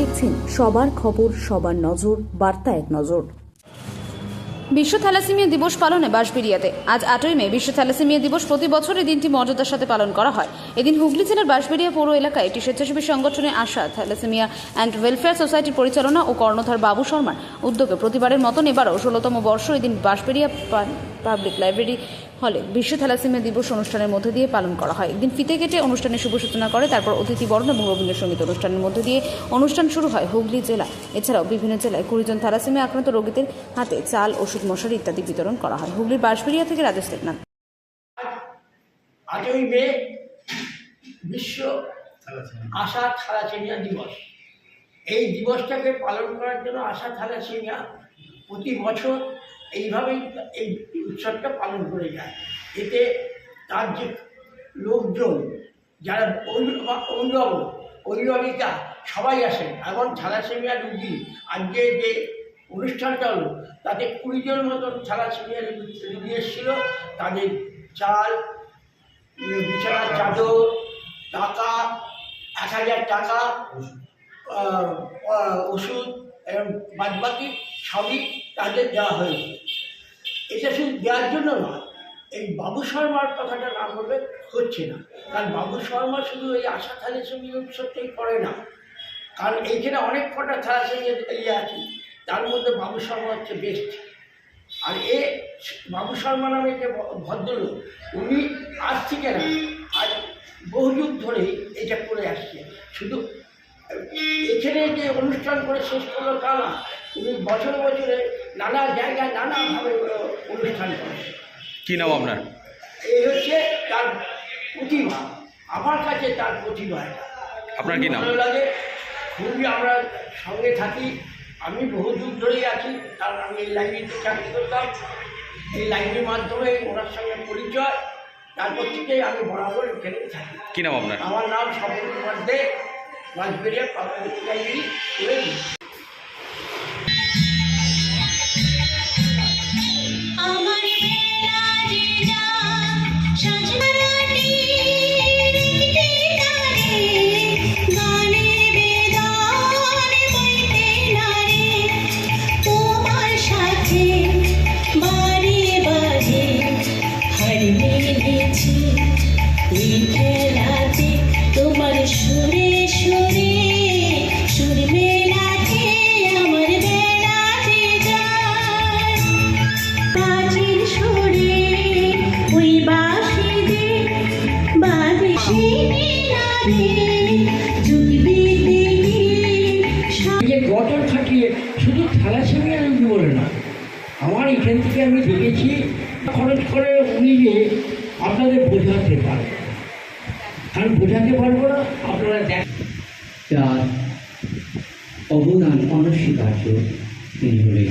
দেখছেন সবার খবর, সবার নজর, বার্তা এক নজর। বিশ্ব থ্যালাসেমিয়া দিবস পালনে বাঁশবেড়িয়াতে আজ 8ই মে বিশ্ব থ্যালাসেমিয়া দিবস। প্রতি বছর এই দিনটি মর্যাদার সাথে পালন করা হয়। এদিন হুগলি জেলার বাঁশবেড়িয়া পৌর এলাকায় একটি স্বেচ্ছাসেবী সংগঠনে আশা থ্যালাসেমিয়া অ্যান্ড ওয়েলফেয়ার সোসাইটির পরিচালনা ও কর্ণধার বাবু শর্মার উদ্যোগে প্রতিবারের মতন এবারও 16তম বর্ষ এদিন বাঁশবেড়িয়া পাবলিক লাইব্রেরি হলে বিশ্ব থ্যালাসেমিয়া দিবস অনুষ্ঠানের মধ্যে দিয়ে পালন করা হয়। একদিন ফিতে কেটে অনুষ্ঠানের শুভ সূচনা করে, তারপর অতিথি বরণ এবং রবীন্দ্রসঙ্গীত অনুষ্ঠানের মধ্যে দিয়ে অনুষ্ঠান শুরু হয় হুগলি জেলা। এছাড়াও বিভিন্ন জেলায় 20 জন থ্যালাসেমিয়া আক্রান্ত রোগীদের হাতে চাল, ওষুধ, মশারি ইত্যাদি বিতরণ করা হয়। হুগলির বাঁশবেড়িয়া থেকে রাজেশ দেবনাথ। 8ই মে বিশ্ব আশা থ্যালাসেমিয়া দিবস। এই দিবসটাকে পালন করার জন্য আশা থ্যালাসেমিয়া প্রতি বছর এইভাবেই এই উৎসবটা পালন করে যায়। এতে তার যে লোকজন যারা অভিভাবিকা সবাই আসেন এবং থ্যালাসেমিয়া রুগী আজকে যে অনুষ্ঠানটা হলো তাতে 20 জন মতন থ্যালাসেমিয়া রুগী এসেছিল। তাদের চাল, বিছানার চাদর, টাকা, 1000 টাকা, ওষুধ এবং বাদবাকি সবই তাদের দেওয়া হয়েছে। এটা শুধু দেওয়ার জন্য না, এই বাবু শর্মার কথাটা না বললে হচ্ছে না। কারণ বাবু শর্মা শুধু এই আশা থ্যালাসেমিয়া উৎসবটাই করে না, কারণ এইখানে অনেক কটা থ্যালাসেমিয়া আছে, তার মধ্যে বাবু শর্মা হচ্ছে বেস্ট। আর বাবু শর্মা নামে যে ভদ্রলোক, উনি আজ থেকে না, আজ বহুযুগ ধরেই এটা করে আসছে। শুধু এখানে যে অনুষ্ঠান করে শেষ করলো তা না, উনি বছরে বছরে নানা জায়গায় নানাভাবে অনুষ্ঠান করে। কি নাম আপনার? এই হচ্ছে তার প্রতিভা। আমার কাছে তার প্রতিভা আপনার কি নাম? ভালো লাগে, খুবই আমরা সঙ্গে থাকি। আমি বহু যুগ ধরেই আছি, কারণ আমি এই লাইব্রেরিতে চাকরি করতাম। এই লাইব্রেরির মাধ্যমে ওনার সঙ্গে পরিচয়, তারপর থেকেই আমি বরাবর এখানে থাকি। কি নাম আপনার? আমার নাম স্বপন কুমার দে, বাঁশবেড়িয়া পাবলিক লাইব্রেরি করে। তোমার সুরে সুরে সুর মেলাতে আমার বেড়াতে যায় প্রাচীন সুরে ওই বাঁশিতে বাজে যে গঠন খাটিয়ে শুধু থ্যালাসেমিয়া রোগী বলে না, আমার এখান থেকে আমি দেখেছি খরচ করে উনি যে আপনাদের বোঝাতে পারেন। আমি বোঝাতে পারবো না, আপনারা দেখ। তার অবদান অনস্বীকার্য। তিনি হলেন